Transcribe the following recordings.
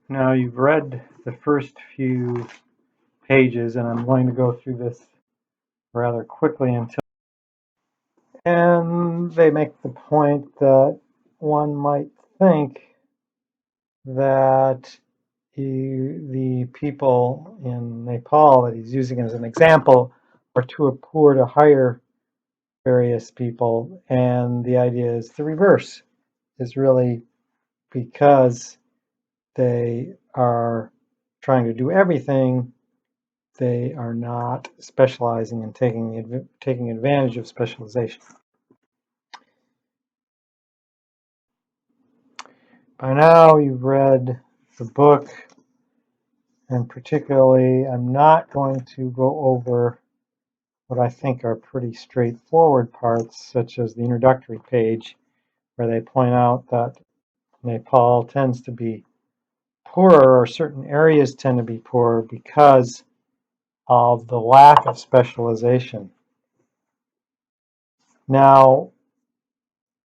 Now you've read the first few pages, and I'm going to go through this rather quickly and they make the point that one might think that the people in Nepal that he's using as an example are too poor to hire various people, and the idea is the reverse, is really because they are trying to do everything, they are not specializing and taking advantage of specialization. By now you've read the book, and particularly I'm not going to go over what I think are pretty straightforward parts, such as the introductory page, where they point out that Nepal tends to be poorer, or certain areas tend to be poorer because of the lack of specialization. Now,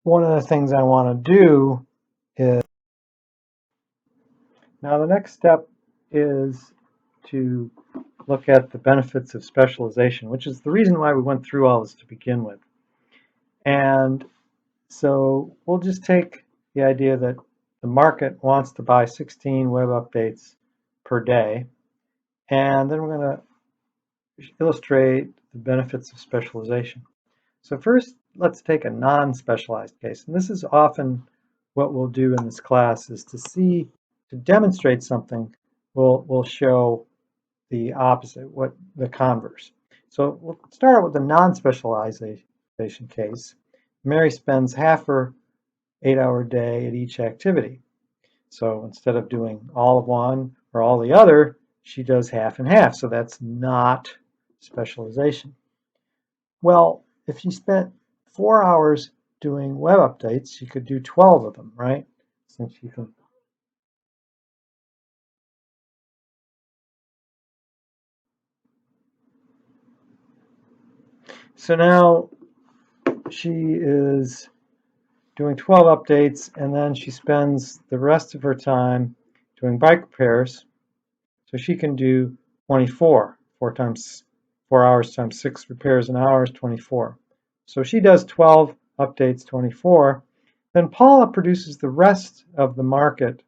one of the things I want to do is, now the next step is to look at the benefits of specialization, which is the reason why we went through all this to begin with. And so we'll just take the idea that the market wants to buy 16 web updates per day, and then we're going to illustrate the benefits of specialization. So first, let's take a non-specialized case. And this is often what we'll do in this class, is to demonstrate something, we'll show the opposite, what the converse. So we'll start with the non-specialization case. Mary spends half her 8-hour day at each activity. So instead of doing all of one or all the other, she does half and half. So that's not specialization. Well, if she spent 4 hours doing web updates, she could do 12 of them, right? Since she can. So now she is doing 12 updates, and then she spends the rest of her time doing bike repairs. So she can do 24. 4 hours times 6 repairs an hour is 24. So she does 12 updates, 24. Then Paula produces the rest of the market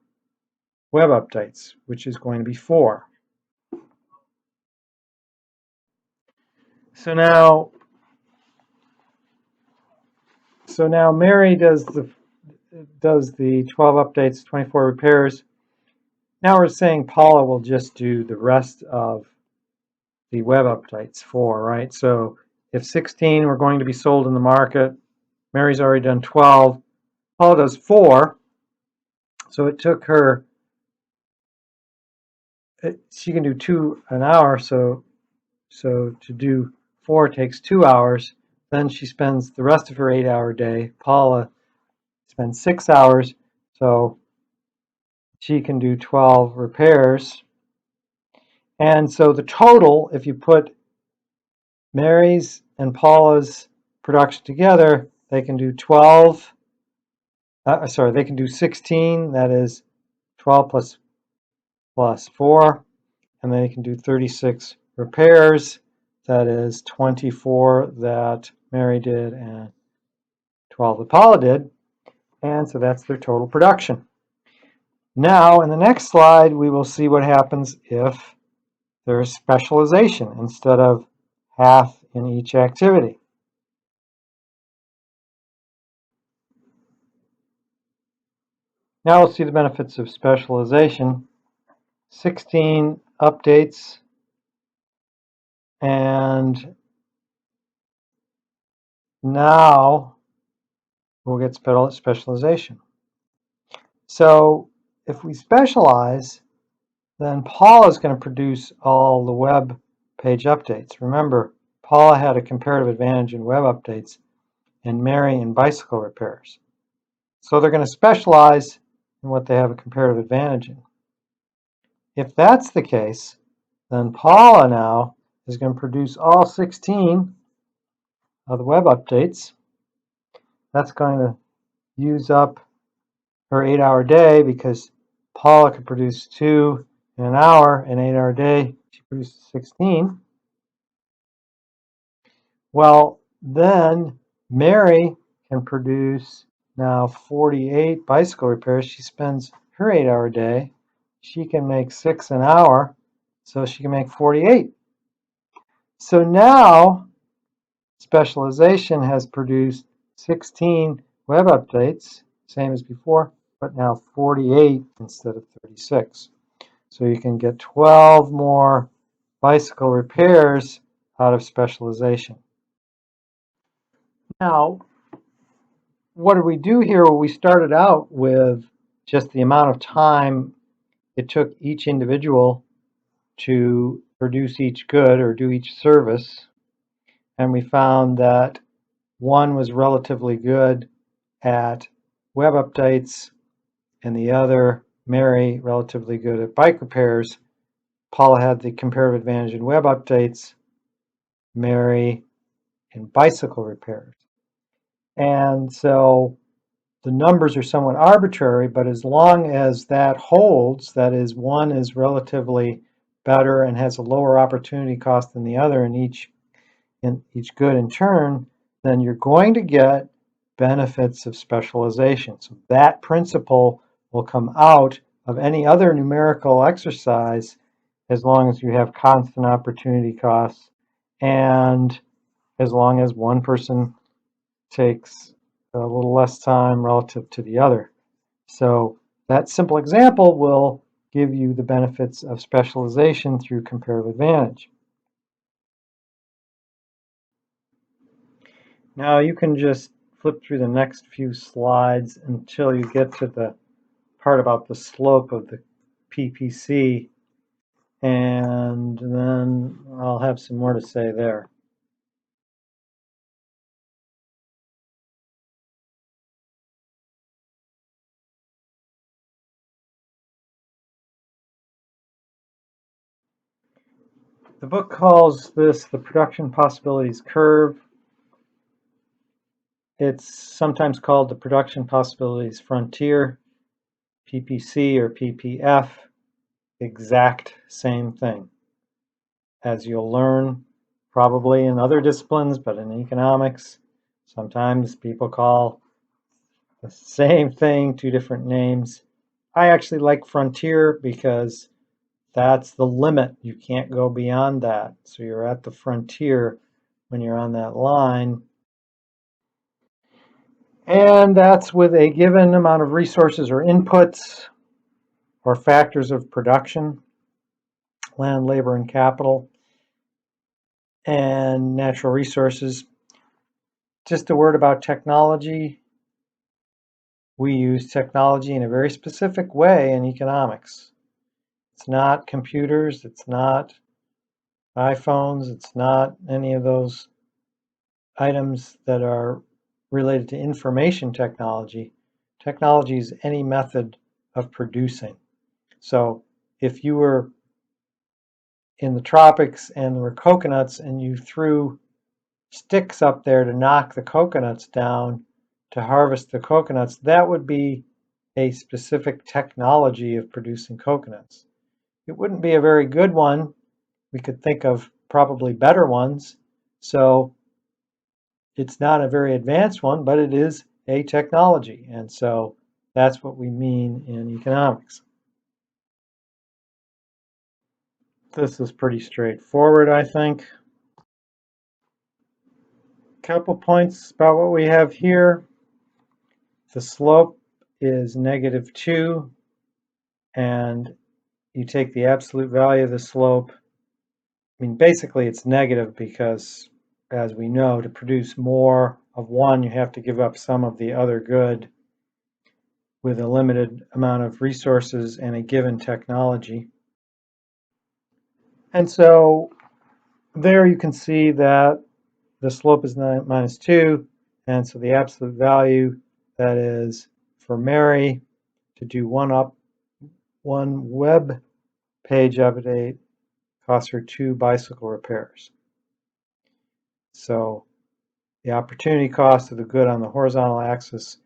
web updates, which is going to be 4. So now Mary does the 12 updates, 24 repairs. Now we're saying Paula will just do the rest of the web updates, 4, right? So if 16 were going to be sold in the market, Mary's already done 12. Paula does 4. So it took her, she can do 2 an hour, so to do 4 takes 2 hours. Then she spends the rest of her 8-hour day. Paula spends 6 hours, so she can do 12 repairs. And so the total, if you put Mary's and Paula's production together, they can do 12. They can do 16. That is 12 plus 4, and then they can do 36 repairs. That is 24 that Mary did and 12 that Paula did. And so that's their total production. Now, in the next slide, we will see what happens if there is specialization instead of half in each activity. Now we'll see the benefits of specialization. 16 updates, and now we'll get specialization. So if we specialize, then Paula is going to produce all the web page updates. Remember, Paula had a comparative advantage in web updates and Mary in bicycle repairs. So they're going to specialize in what they have a comparative advantage in. If that's the case, then Paula now is going to produce all 16 of the web updates. That's going to use up her 8-hour day because Paula could produce 2 in an hour, an 8-hour day. She produces 16. Well, then Mary can produce now 48 bicycle repairs. She spends her 8-hour day. She can make 6 an hour, so she can make 48. So now specialization has produced 16 web updates, same as before, but now 48 instead of 36. So you can get 12 more bicycle repairs out of specialization. Now, what did we do here? Well, we started out with just the amount of time it took each individual to produce each good or do each service. And we found that one was relatively good at web updates and the other, Mary, relatively good at bike repairs. Paula had the comparative advantage in web updates, Mary in bicycle repairs. And so the numbers are somewhat arbitrary, but as long as that holds, that is, one is relatively better and has a lower opportunity cost than the other in each good in turn, then you're going to get benefits of specialization. So that principle will come out of any other numerical exercise as long as you have constant opportunity costs and as long as one person takes a little less time relative to the other. So that simple example will give you the benefits of specialization through comparative advantage. Now you can just flip through the next few slides until you get to the part about the slope of the PPC, and then I'll have some more to say there. The book calls this the production possibilities curve. It's sometimes called the production possibilities frontier, PPC or PPF, exact same thing. As you'll learn probably in other disciplines, but in economics, sometimes people call the same thing two different names. I actually like frontier because that's the limit. You can't go beyond that. So you're at the frontier when you're on that line. And that's with a given amount of resources or inputs or factors of production, land, labor, and capital, and natural resources. Just a word about technology. We use technology in a very specific way in economics. It's not computers, it's not iPhones, it's not any of those items that are related to information technology. Technology is any method of producing. So if you were in the tropics and there were coconuts and you threw sticks up there to knock the coconuts down to harvest the coconuts, that would be a specific technology of producing coconuts. It wouldn't be a very good one. We could think of probably better ones. So it's not a very advanced one, but it is a technology. And so that's what we mean in economics. This is pretty straightforward, I think. Couple points about what we have here. The slope is -2, and you take the absolute value of the slope. I mean, basically it's negative because, as we know, to produce more of one, you have to give up some of the other good with a limited amount of resources and a given technology. And so there you can see that the slope is -2, and so the absolute value, that is for Mary to do one web page update, costs her 2 bicycle repairs. So the opportunity cost of the good on the horizontal axis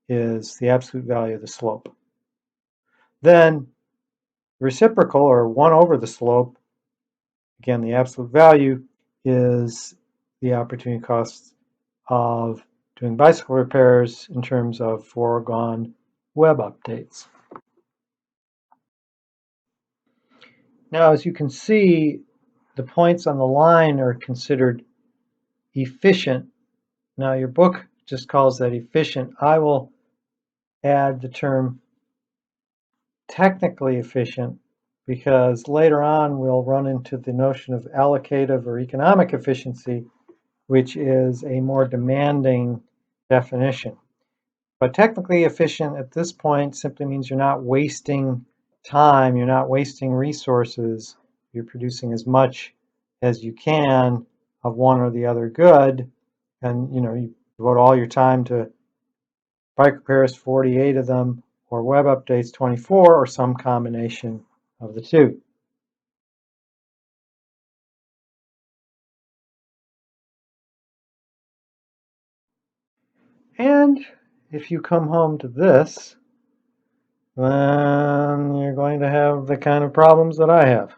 is the absolute value of the slope. then reciprocal, or 1 over the slope, again, the absolute value, is the opportunity costs of doing bicycle repairs in terms of foregone web updates. Now, as you can see, the points on the line are considered efficient. Now, your book just calls that efficient. I will add the term technically efficient because later on we'll run into the notion of allocative or economic efficiency, which is a more demanding definition. But technically efficient at this point simply means you're not wasting time, you're not wasting resources, you're producing as much as you can of one or the other good, and you devote all your time to bike repairs, 48 of them, or web updates, 24, or some combination of the two. And if you come home to this, then you're going to have the kind of problems that I have.